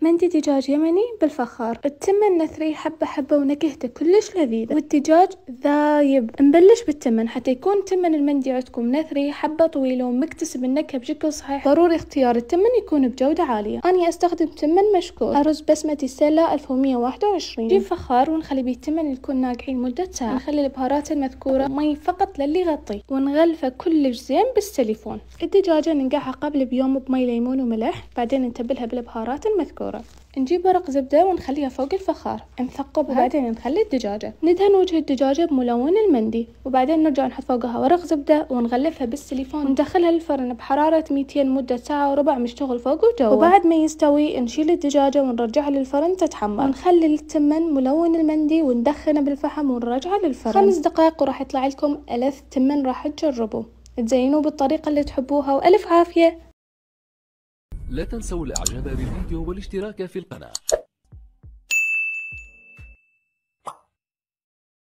مندي دجاج يمني بالفخار. التمن نثريه حبة حبة ونكهته كلش لذيذة، والدجاج ذايب. نبلش بالتمن. حتى يكون تمن المندي عندكم نثري حبة طويلة ومكتسب النكهة بشكل صحيح، ضروري اختيار التمن يكون بجودة عالية. أنا أستخدم تمن مشكور أرز بسمتي سلة 1121. نجيب فخار ونخلي بيه التمن يكون ناقعين مدة ساعة. نخلي البهارات المذكورة، مي فقط للي يغطي، ونغلفه كلش زين بالسيليفون. الدجاجة ننقعها قبل بيوم بمي ليمون وملح، بعدين نتبلها بالبهارات المذكورة. نجيب ورق زبدة ونخليها فوق الفخار، نثقبها، وبعدين نخلي الدجاجة. ندهن وجه الدجاجة بملون المندي، وبعدين نرجع نحط فوقها ورق زبدة ونغلفها بالسيليفون، وندخلها للفرن بحرارة 200 مدة ساعة وربع، مشتغل فوق وجوا. وبعد ما يستوي نشيل الدجاجة ونرجعها للفرن تتحمر، ونخلي التمن ملون المندي وندخنه بالفحم ونرجعه للفرن 5 دقائق، وراح يطلع لكم ألذ تمن. راح تجربوه، تزينوه بالطريقة اللي تحبوها، وألف عافية. لا تنسوا الاعجاب بالفيديو والاشتراك في القناة.